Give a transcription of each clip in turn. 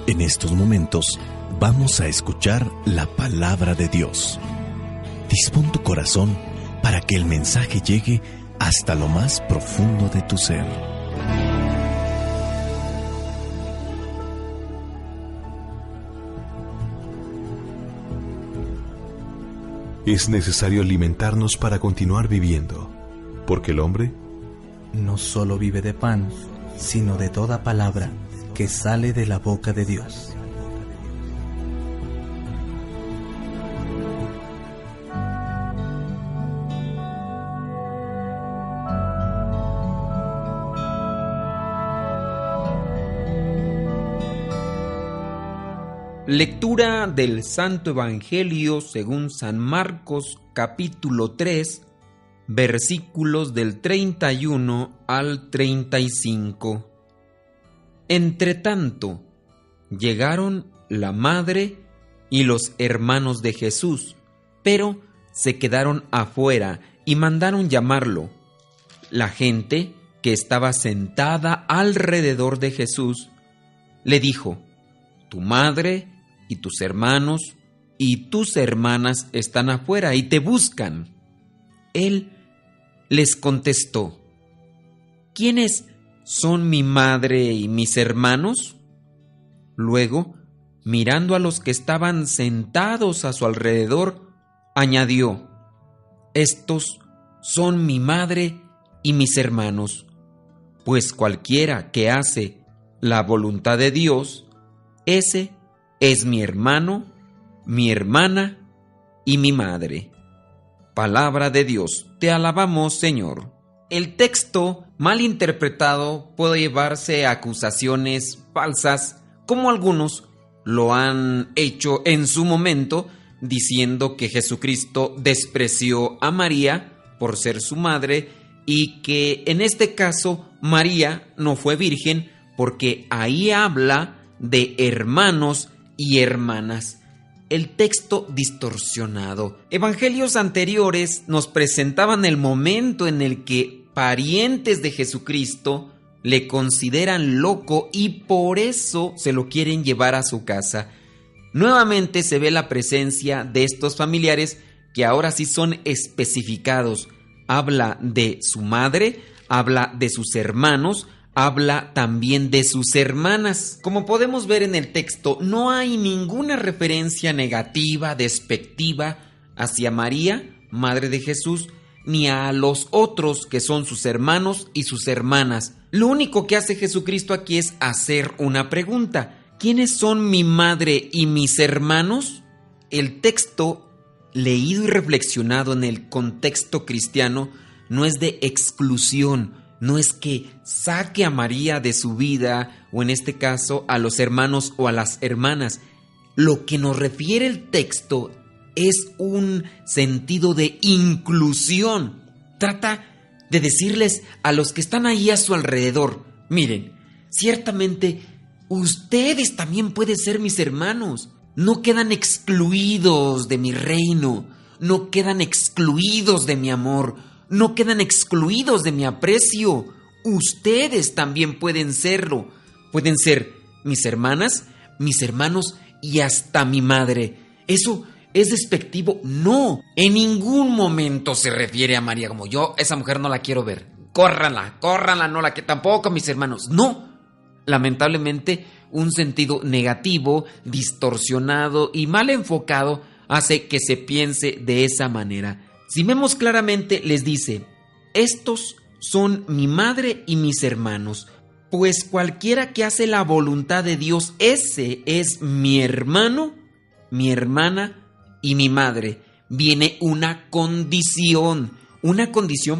En estos momentos vamos a escuchar la palabra de Dios. Dispón tu corazón para que el mensaje llegue hasta lo más profundo de tu ser. Es necesario alimentarnos para continuar viviendo, porque el hombre no solo vive de pan, sino de toda palabra que sale de la boca de Dios. Lectura del Santo Evangelio según San Marcos, capítulo 3, versículos del 31 al 35. Entretanto, llegaron la madre y los hermanos de Jesús, pero se quedaron afuera y mandaron llamarlo. La gente que estaba sentada alrededor de Jesús le dijo: «Tu madre y tus hermanos y tus hermanas están afuera y te buscan». Él les contestó: «¿Quiénes son mi madre y mis hermanos?». Luego, mirando a los que estaban sentados a su alrededor, añadió: «Estos son mi madre y mis hermanos, pues cualquiera que hace la voluntad de Dios, ese es mi hermano, mi hermana y mi madre». Palabra de Dios, te alabamos, Señor. El texto mal interpretado puede llevarse a acusaciones falsas, como algunos lo han hecho en su momento, diciendo que Jesucristo despreció a María por ser su madre y que en este caso María no fue virgen, porque ahí habla de hermanos y hermanas. El texto distorsionado. Evangelios anteriores nos presentaban el momento en el que parientes de Jesucristo le consideran loco y por eso se lo quieren llevar a su casa. Nuevamente se ve la presencia de estos familiares que ahora sí son especificados. Habla de su madre, habla de sus hermanos, habla también de sus hermanas. Como podemos ver en el texto, no hay ninguna referencia negativa, despectiva hacia María, madre de Jesús, ni a los otros que son sus hermanos y sus hermanas. Lo único que hace Jesucristo aquí es hacer una pregunta: ¿quiénes son mi madre y mis hermanos? El texto, leído y reflexionado en el contexto cristiano, no es de exclusión. No es que saque a María de su vida, o en este caso a los hermanos o a las hermanas. Lo que nos refiere el texto es un sentido de inclusión. Trata de decirles a los que están ahí a su alrededor: miren, ciertamente ustedes también pueden ser mis hermanos. No quedan excluidos de mi reino, no quedan excluidos de mi amor, no quedan excluidos de mi aprecio. Ustedes también pueden serlo. Pueden ser mis hermanas, mis hermanos y hasta mi madre. ¿Eso es despectivo? No. En ningún momento se refiere a María como: yo esa mujer no la quiero ver. Córranla, no la quiero. Tampoco a mis hermanos. No. Lamentablemente, un sentido negativo, distorsionado y mal enfocado hace que se piense de esa manera. Si vemos claramente, les dice: estos son mi madre y mis hermanos, pues cualquiera que hace la voluntad de Dios, ese es mi hermano, mi hermana y mi madre. Viene una condición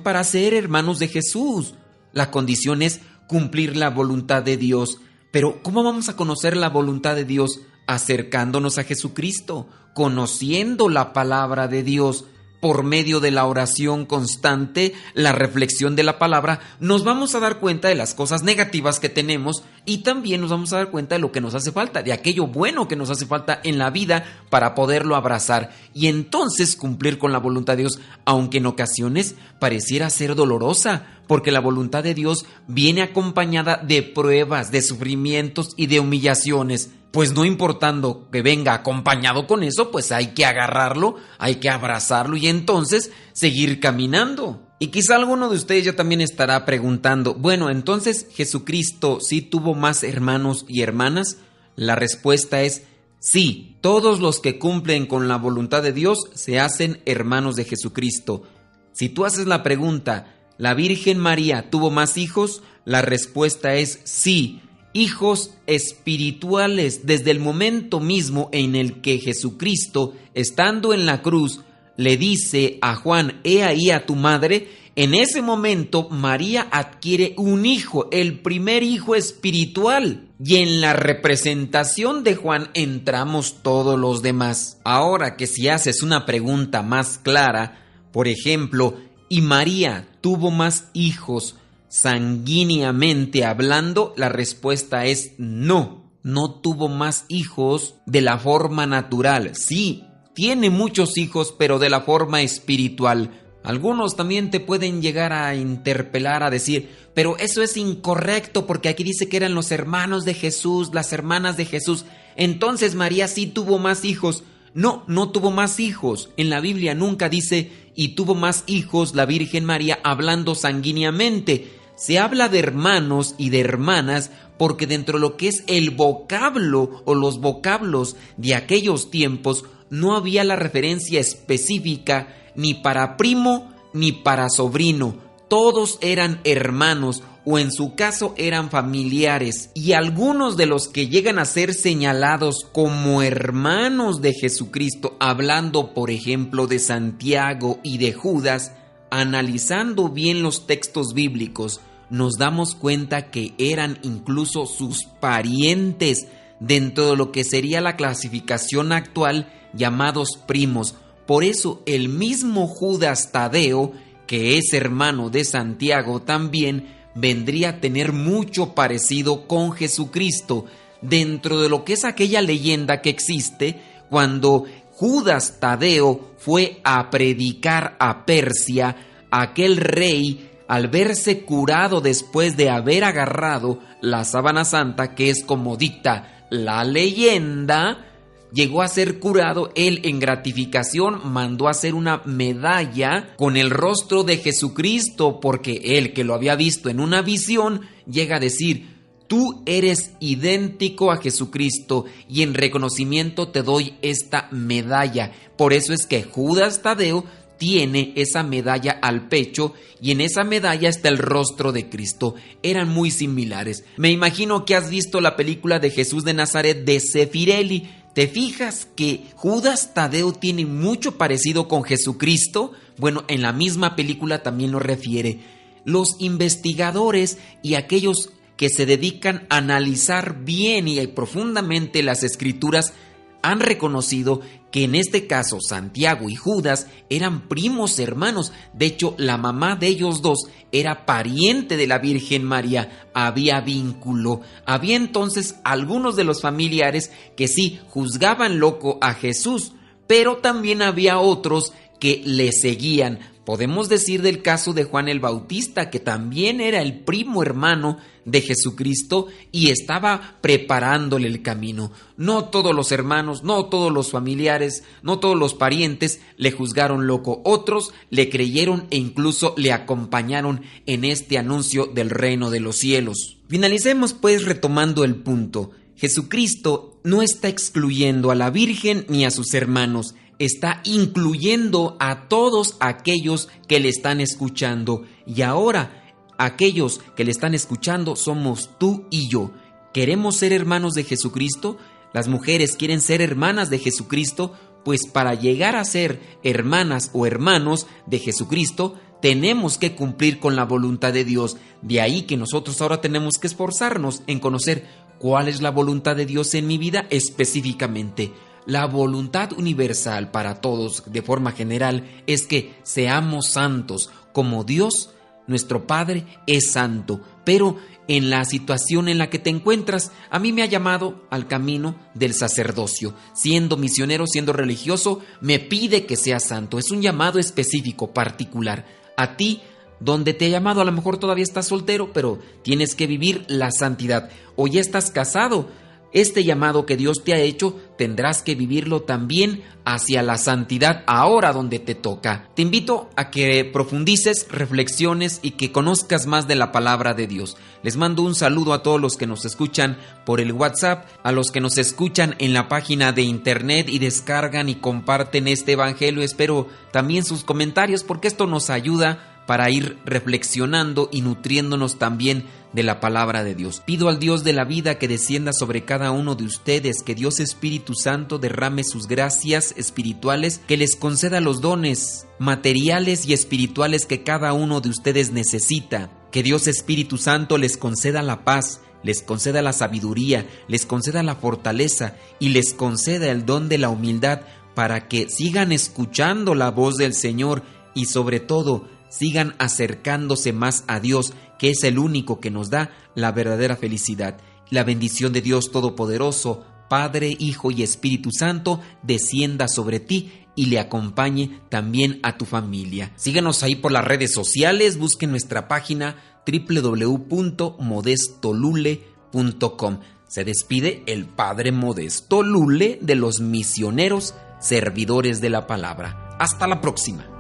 para ser hermanos de Jesús. La condición es cumplir la voluntad de Dios. Pero ¿cómo vamos a conocer la voluntad de Dios? Acercándonos a Jesucristo, conociendo la palabra de Dios. Por medio de la oración constante, la reflexión de la palabra, nos vamos a dar cuenta de las cosas negativas que tenemos y también nos vamos a dar cuenta de lo que nos hace falta, de aquello bueno que nos hace falta en la vida para poderlo abrazar y entonces cumplir con la voluntad de Dios, aunque en ocasiones pareciera ser dolorosa, porque la voluntad de Dios viene acompañada de pruebas, de sufrimientos y de humillaciones. pues no importando que venga acompañado con eso, pues hay que agarrarlo, hay que abrazarlo y entonces seguir caminando. Y quizá alguno de ustedes ya también estará preguntando, bueno, entonces ¿Jesucristo sí tuvo más hermanos y hermanas? La respuesta es sí, todos los que cumplen con la voluntad de Dios se hacen hermanos de Jesucristo. Si tú haces la pregunta, ¿la Virgen María tuvo más hijos? La respuesta es sí. Hijos espirituales, desde el momento mismo en el que Jesucristo, estando en la cruz, le dice a Juan, he ahí a tu madre, en ese momento María adquiere un hijo, el primer hijo espiritual. Y en la representación de Juan entramos todos los demás. Ahora que si haces una pregunta más clara, por ejemplo, ¿y María tuvo más hijos sanguíneamente hablando? La respuesta es no, no tuvo más hijos de la forma natural. Sí, tiene muchos hijos, pero de la forma espiritual. Algunos también te pueden llegar a interpelar, a decir, pero eso es incorrecto porque aquí dice que eran los hermanos de Jesús, las hermanas de Jesús. Entonces María sí tuvo más hijos. No, no tuvo más hijos. En la Biblia nunca dice, y tuvo más hijos la Virgen María hablando sanguíneamente. Se habla de hermanos y de hermanas porque dentro de lo que es el vocablo o los vocablos de aquellos tiempos no había la referencia específica ni para primo ni para sobrino. Todos eran hermanos o en su caso eran familiares, y algunos de los que llegan a ser señalados como hermanos de Jesucristo, hablando por ejemplo de Santiago y de Judas, analizando bien los textos bíblicos, nos damos cuenta que eran incluso sus parientes dentro de lo que sería la clasificación actual, llamados primos. Por eso el mismo Judas Tadeo, que es hermano de Santiago también, vendría a tener mucho parecido con Jesucristo dentro de lo que es aquella leyenda que existe cuando Judas Tadeo fue a predicar a Persia. Aquel rey, al verse curado después de haber agarrado la sábana santa, que es como dicta la leyenda, llegó a ser curado. Él, en gratificación, mandó a hacer una medalla con el rostro de Jesucristo, porque él, que lo había visto en una visión, llega a decir: tú eres idéntico a Jesucristo y en reconocimiento te doy esta medalla. Por eso es que Judas Tadeo tiene esa medalla al pecho y en esa medalla está el rostro de Cristo. Eran muy similares. Me imagino que has visto la película de Jesús de Nazaret de Zeffirelli. ¿Te fijas que Judas Tadeo tiene mucho parecido con Jesucristo? Bueno, en la misma película también lo refiere. Los investigadores y aquellos que se dedican a analizar bien y profundamente las Escrituras han reconocido que en este caso Santiago y Judas eran primos hermanos. De hecho, la mamá de ellos dos era pariente de la Virgen María, había vínculo. Había entonces algunos de los familiares que sí juzgaban loco a Jesús, pero también había otros que le seguían. Podemos decir del caso de Juan el Bautista, que también era el primo hermano de Jesucristo y estaba preparándole el camino. No todos los hermanos, no todos los familiares, no todos los parientes le juzgaron loco. Otros le creyeron e incluso le acompañaron en este anuncio del reino de los cielos. Finalicemos pues retomando el punto. Jesucristo no está excluyendo a la Virgen ni a sus hermanos. Está incluyendo a todos aquellos que le están escuchando. Y ahora, aquellos que le están escuchando somos tú y yo. ¿Queremos ser hermanos de Jesucristo? ¿Las mujeres quieren ser hermanas de Jesucristo? Pues para llegar a ser hermanas o hermanos de Jesucristo, tenemos que cumplir con la voluntad de Dios. De ahí que nosotros ahora tenemos que esforzarnos en conocer cuál es la voluntad de Dios en mi vida específicamente. La voluntad universal para todos, de forma general, es que seamos santos, como Dios, nuestro Padre, es santo. Pero en la situación en la que te encuentras, a mí me ha llamado al camino del sacerdocio. Siendo misionero, siendo religioso, me pide que sea santo. Es un llamado específico, particular. A ti, donde te ha llamado, a lo mejor todavía estás soltero, pero tienes que vivir la santidad. O ya estás casado, Este llamado que Dios te ha hecho tendrás que vivirlo también hacia la santidad ahora donde te toca. Te invito a que profundices, reflexiones y que conozcas más de la palabra de Dios. Les mando un saludo a todos los que nos escuchan por el WhatsApp, a los que nos escuchan en la página de internet y descargan y comparten este evangelio. Espero también sus comentarios porque esto nos ayuda para ir reflexionando y nutriéndonos también de la palabra de Dios. Pido al Dios de la vida que descienda sobre cada uno de ustedes, que Dios Espíritu Santo derrame sus gracias espirituales, que les conceda los dones materiales y espirituales que cada uno de ustedes necesita, que Dios Espíritu Santo les conceda la paz, les conceda la sabiduría, les conceda la fortaleza y les conceda el don de la humildad para que sigan escuchando la voz del Señor y sobre todo sigan acercándose más a Dios, que es el único que nos da la verdadera felicidad. La bendición de Dios Todopoderoso, Padre, Hijo y Espíritu Santo, descienda sobre ti y le acompañe también a tu familia. Síguenos ahí por las redes sociales, busquen nuestra página www.modestolule.com. Se despide el Padre Modesto Lule de los misioneros servidores de la palabra. Hasta la próxima.